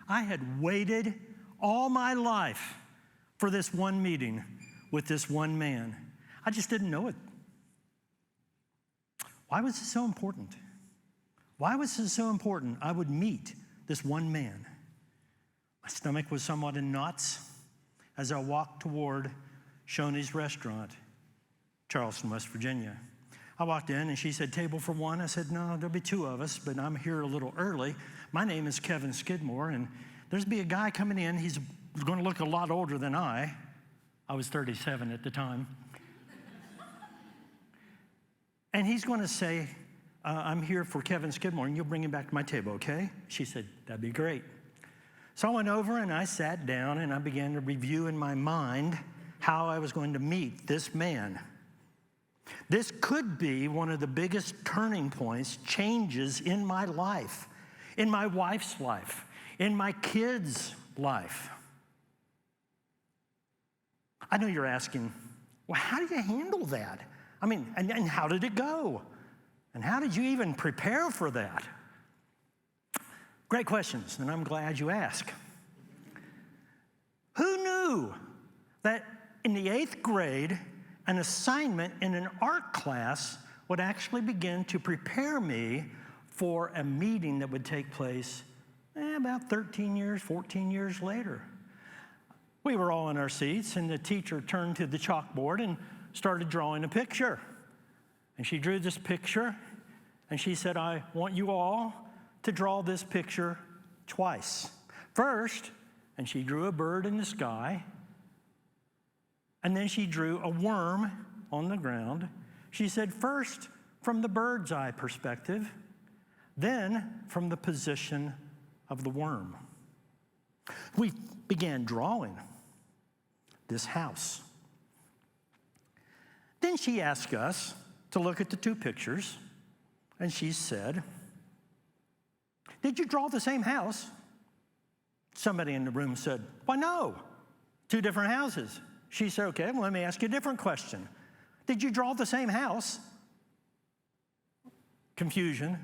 I had waited all my life for this one meeting with this one man. I just didn't know it. Why was it so important? Why was it so important I would meet this one man? My stomach was somewhat in knots as I walked toward Shoney's restaurant, Charleston, West Virginia. I walked in and she said, "Table for one." I said, "No, there'll be two of us, but I'm here a little early. My name is Kevin Skidmore, and there's be a guy coming in. He's going to look a lot older than I." I was 37 at the time. "And he's going to say, I'm here for Kevin Skidmore, and you'll bring him back to my table, okay?" She said, "That'd be great." So I went over and I sat down and I began to review in my mind how I was going to meet this man. This could be one of the biggest turning points, changes in my life, in my wife's life, in my kids' life. I know you're asking, well, how do you handle that? I mean, and how did it go? And how did you even prepare for that? Great questions, and I'm glad you asked. Who knew that in the 8th grade, an assignment in an art class would actually begin to prepare me for a meeting that would take place about 13 years, 14 years later? We were all in our seats, and the teacher turned to the chalkboard and started drawing a picture. And she drew this picture, and she said, "I want you all to draw this picture twice. First," and she drew a bird in the sky, and then she drew a worm on the ground. She said, "First, from the bird's eye perspective, then from the position of the worm." We began drawing this house. Then she asked us to look at the two pictures, and she said, "Did you draw the same house?" Somebody in the room said, "Why, no, two different houses." She said, "Okay, well, let me ask you a different question. Did you draw the same house?" Confusion.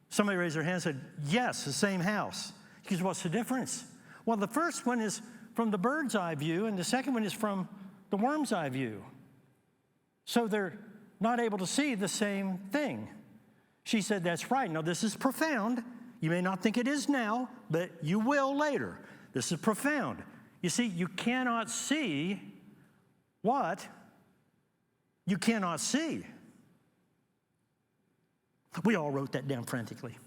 Somebody raised their hand and said, "Yes, the same house." She goes, "What's the difference?" "Well, the first one is from the bird's eye view, and the second one is from the worm's eye view. So they're not able to see the same thing." She said, "That's right. Now, this is profound. You may not think it is now, but you will later. This is profound. You see, you cannot see what you cannot see." We all wrote that down frantically.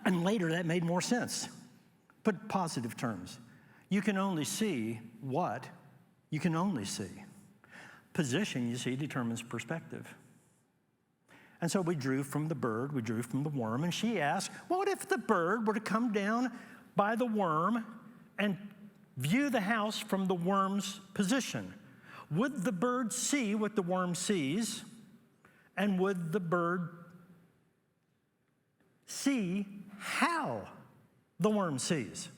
And later, that made more sense. Put positive terms. You can only see what you can only see. Position, you see, determines perspective. And so we drew from the bird, we drew from the worm, and she asked, what if the bird were to come down by the worm and view the house from the worm's position? Would the bird see what the worm sees? And would the bird see how the worm sees?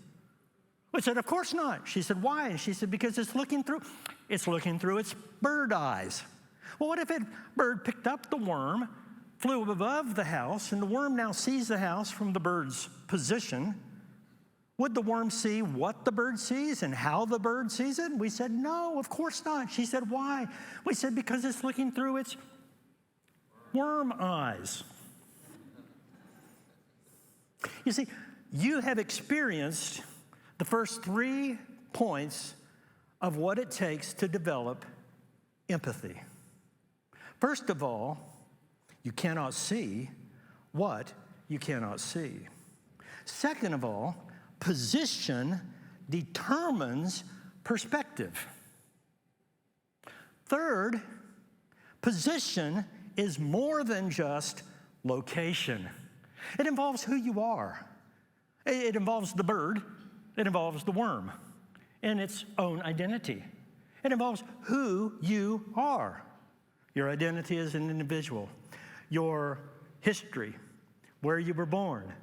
We said, of course not. She said, why? And she said, because it's looking through its bird eyes. Well, what if a bird picked up the worm, flew above the house, and the worm now sees the house from the bird's position? Would the worm see what the bird sees and how the bird sees it? We said, no, of course not. She said, why? We said, because it's looking through its worm eyes. You see, you have experienced the first 3 points of what it takes to develop empathy. First of all, you cannot see what you cannot see. Second of all, position determines perspective. Third, position is more than just location. It involves who you are. It involves the bird. It involves the worm and its own identity. It involves who you are. Your identity as an individual, your history, where you were born,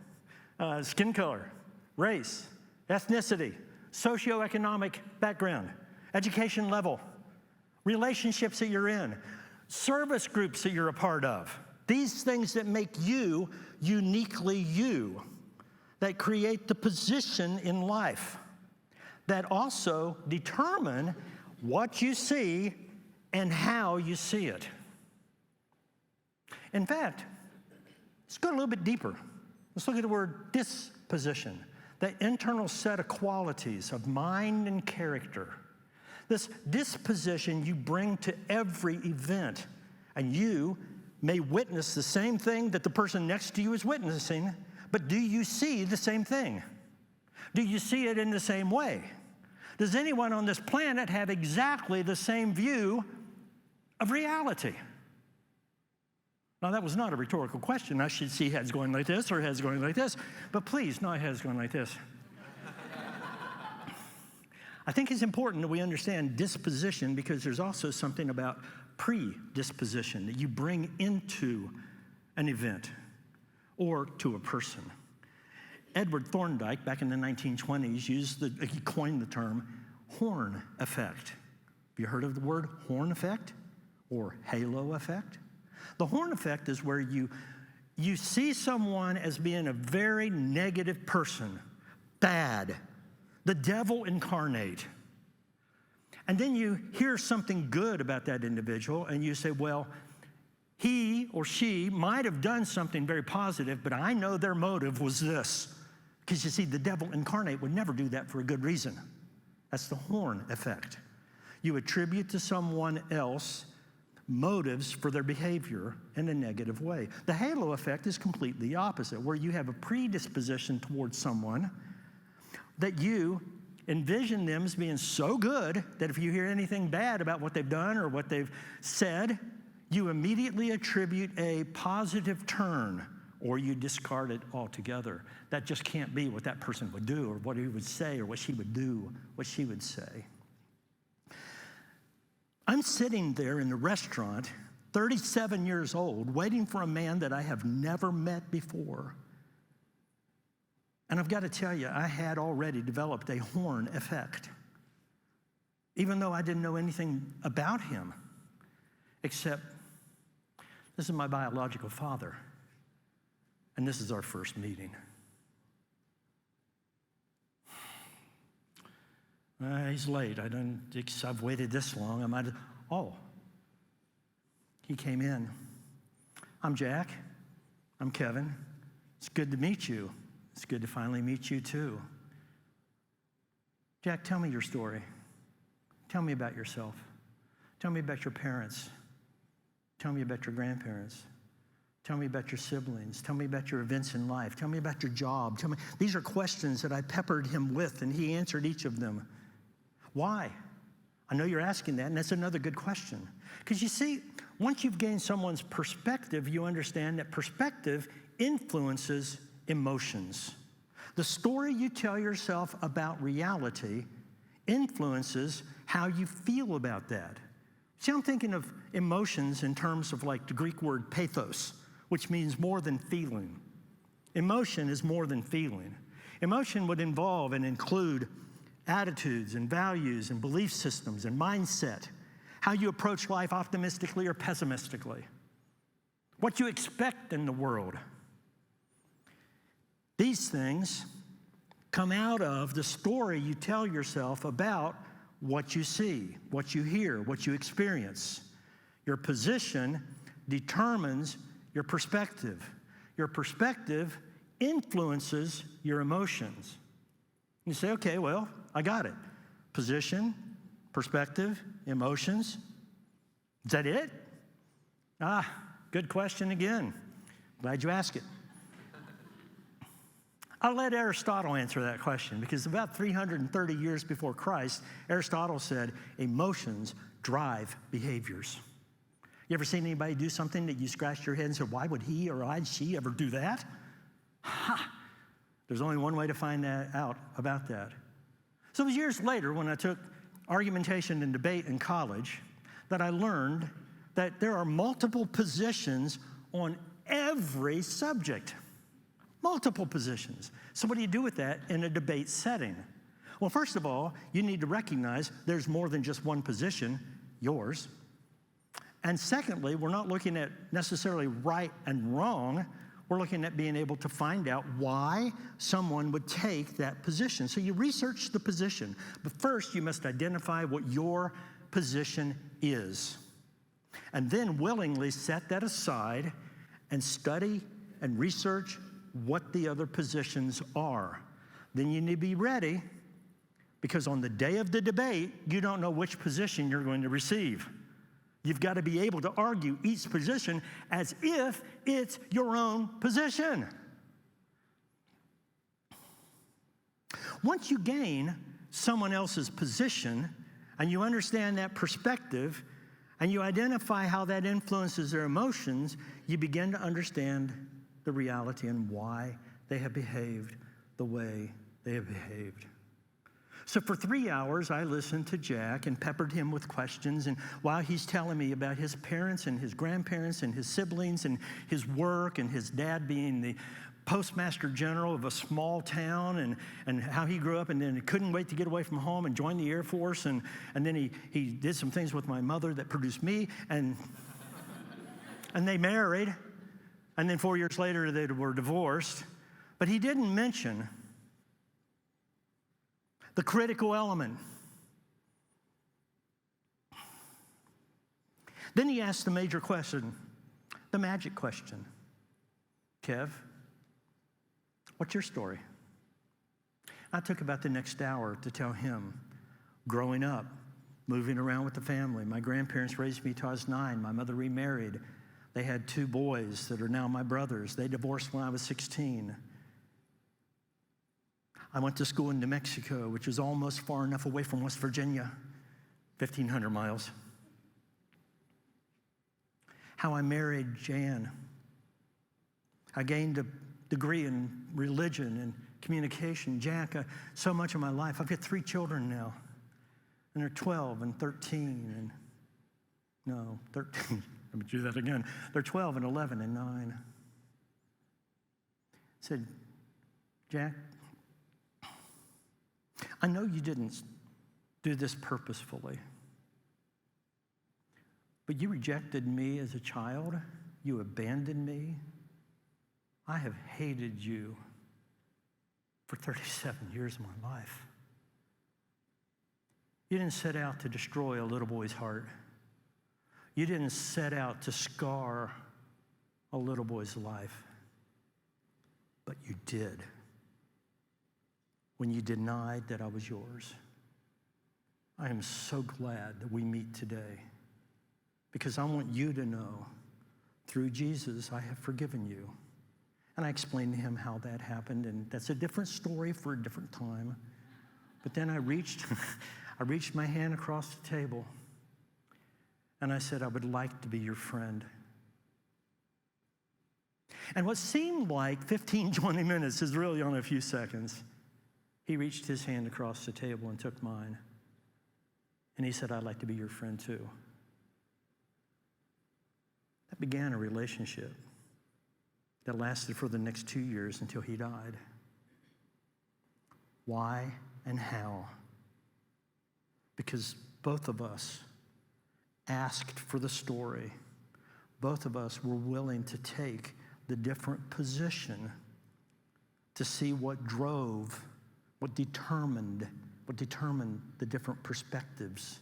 skin color, race, ethnicity, socioeconomic background, education level, relationships that you're in, service groups that you're a part of. These things that make you uniquely you. that create the position in life that also determine what you see and how you see it. In fact, let's go a little bit deeper. Let's look at the word disposition, that internal set of qualities of mind and character. This disposition you bring to every event, and you may witness the same thing that the person next to you is witnessing, but do you see the same thing? Do you see it in the same way? Does anyone on this planet have exactly the same view of reality? Now, that was not a rhetorical question. I should see heads going like this or heads going like this, but please, not heads going like this. I think it's important that we understand disposition because there's also something about predisposition that you bring into an event or to a person. Edward Thorndike, back in the 1920s, he coined the term horn effect. Have you heard of the word horn effect or halo effect? The horn effect is where you see someone as being a very negative person, bad, the devil incarnate. And then you hear something good about that individual, and you say, well, he or she might have done something very positive, but I know their motive was this. Because you see, the devil incarnate would never do that for a good reason. That's the horn effect. You attribute to someone else motives for their behavior in a negative way. The halo effect is completely the opposite, where you have a predisposition towards someone that you envision them as being so good that if you hear anything bad about what they've done or what they've said, you immediately attribute a positive turn or you discard it altogether. That just can't be what that person would do or what he would say or what she would do, what she would say. I'm sitting there in the restaurant, 37 years old, waiting for a man that I have never met before. And I've got to tell you, I had already developed a horn effect, even though I didn't know anything about him, except this is my biological father, and this is our first meeting. He's late. I've waited this long. He came in. I'm Jack. I'm Kevin. It's good to meet you. It's good to finally meet you too. Jack, tell me your story. Tell me about yourself. Tell me about your parents. Tell me about your grandparents. Tell me about your siblings. Tell me about your events in life. Tell me about your job. These are questions that I peppered him with, and he answered each of them. Why? I know you're asking that, and that's another good question. Because you see, once you've gained someone's perspective, you understand that perspective influences emotions. The story you tell yourself about reality influences how you feel about that. See, I'm thinking of emotions in terms of like the Greek word pathos, which means more than feeling. Emotion is more than feeling. Emotion would involve and include attitudes and values and belief systems and mindset, how you approach life optimistically or pessimistically, what you expect in the world. These things come out of the story you tell yourself about what you see, what you hear, what you experience. Your position determines your perspective. Your perspective influences your emotions. You say, okay, well, I got it. Position, perspective, emotions. Is that it? Good question again. Glad you asked it. I'll let Aristotle answer that question because about 330 years before Christ, Aristotle said emotions drive behaviors. You ever seen anybody do something that you scratched your head and said, why would he or she ever do that? There's only one way to find out about that. So it was years later when I took argumentation and debate in college that I learned that there are multiple positions on every subject. Multiple positions. So what do you do with that in a debate setting? Well, first of all, you need to recognize there's more than just one position, yours. And secondly, we're not looking at necessarily right and wrong. we're looking at being able to find out why someone would take that position. So you research the position, but first you must identify what your position is. And then willingly set that aside and study and research what the other positions are. Then you need to be ready, because on the day of the debate, you don't know which position you're going to receive. You've got to be able to argue each position as if it's your own position. Once you gain someone else's position and you understand that perspective and you identify how that influences their emotions, you begin to understand the reality and why they have behaved the way they have behaved. So for 3 hours, I listened to Jack and peppered him with questions. And while he's telling me about his parents and his grandparents and his siblings and his work and his dad being the postmaster general of a small town and how he grew up and then he couldn't wait to get away from home and join the Air Force. And then he did some things with my mother that produced me. And they married. And then 4 years later, they were divorced. But he didn't mention the critical element. Then he asked the major question, the magic question. Kev, what's your story? I took about the next hour to tell him, growing up, moving around with the family. My grandparents raised me till I was 9. My mother remarried. They had 2 boys that are now my brothers. They divorced when I was 16. I went to school in New Mexico, which is almost far enough away from West Virginia, 1,500 miles. How I married Jan. I gained a degree in religion and communication. Jack, so much of my life. I've got 3 children now, and they're 12 and 13 and, 13. Let me do that again. They're 12 and 11 and 9. I said, Jack, I know you didn't do this purposefully, but you rejected me as a child. You abandoned me. I have hated you for 37 years of my life. You didn't set out to destroy a little boy's heart. You didn't set out to scar a little boy's life, but you did when you denied that I was yours. I am so glad that we meet today because I want you to know through Jesus I have forgiven you. And I explained to him how that happened, and that's a different story for a different time. But then I reached my hand across the table, and I said, I would like to be your friend. And what seemed like 15, 20 minutes is really only a few seconds. He reached his hand across the table and took mine. And he said, I'd like to be your friend too. That began a relationship that lasted for the next 2 years until he died. Why and how? Because both of us asked for the story. Both of us were willing to take the different position to see what drove, what determined the different perspectives,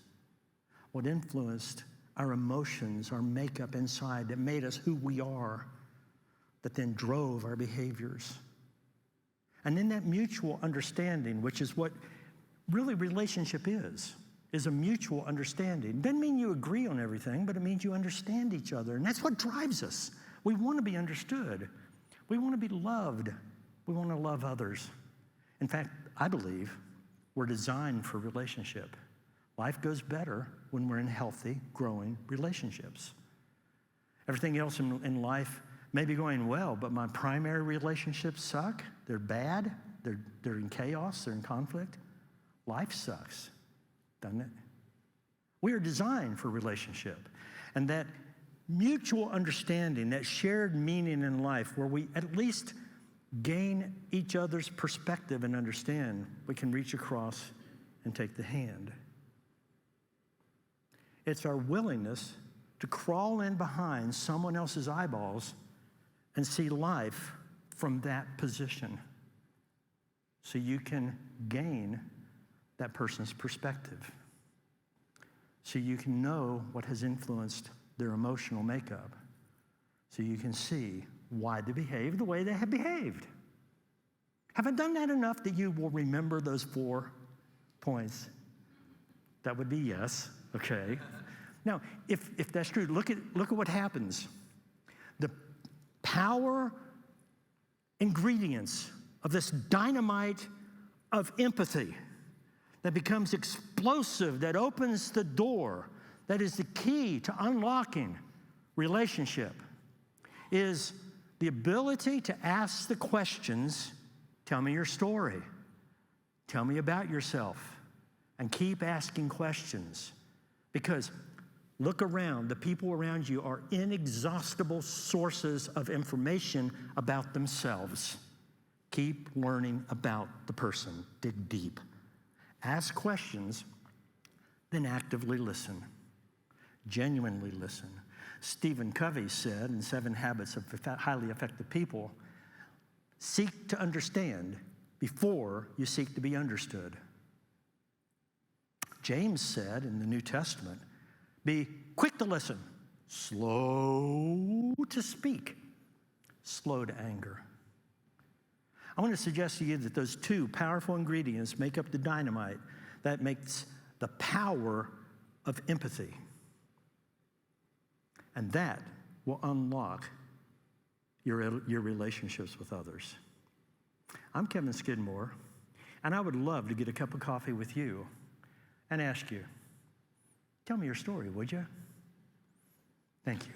what influenced our emotions, our makeup inside that made us who we are, that then drove our behaviors. And in that mutual understanding, which is what really relationship is a mutual understanding. Doesn't mean you agree on everything, but it means you understand each other. And that's what drives us. We want to be understood. We want to be loved. We want to love others. In fact, I believe we're designed for relationship. Life goes better when we're in healthy, growing relationships. Everything else in life may be going well, but my primary relationships suck. They're bad. They're in chaos. They're in conflict. Life sucks, doesn't it? We are designed for relationship. And that mutual understanding, that shared meaning in life where we at least gain each other's perspective and understand, we can reach across and take the hand. It's our willingness to crawl in behind someone else's eyeballs and see life from that position so you can gain that person's perspective, so you can know what has influenced their emotional makeup, so you can see why they behave the way they have behaved. Have I done that enough that you will remember those 4 points? That would be yes, okay. Now, if that's true, look at what happens. The power ingredients of this dynamite of empathy that becomes explosive, that opens the door, that is the key to unlocking relationship, is the ability to ask the questions, tell me your story, tell me about yourself, and keep asking questions. Because look around, the people around you are inexhaustible sources of information about themselves. Keep learning about the person, dig deep. Ask questions, then actively listen. Genuinely listen. Stephen Covey said in 7 Habits of Highly Effective People, seek to understand before you seek to be understood. James said in the New Testament, be quick to listen, slow to speak, slow to anger. I want to suggest to you that those 2 powerful ingredients make up the dynamite that makes the power of empathy. And that will unlock your relationships with others. I'm Kevin Skidmore, and I would love to get a cup of coffee with you and ask you, tell me your story, would you? Thank you.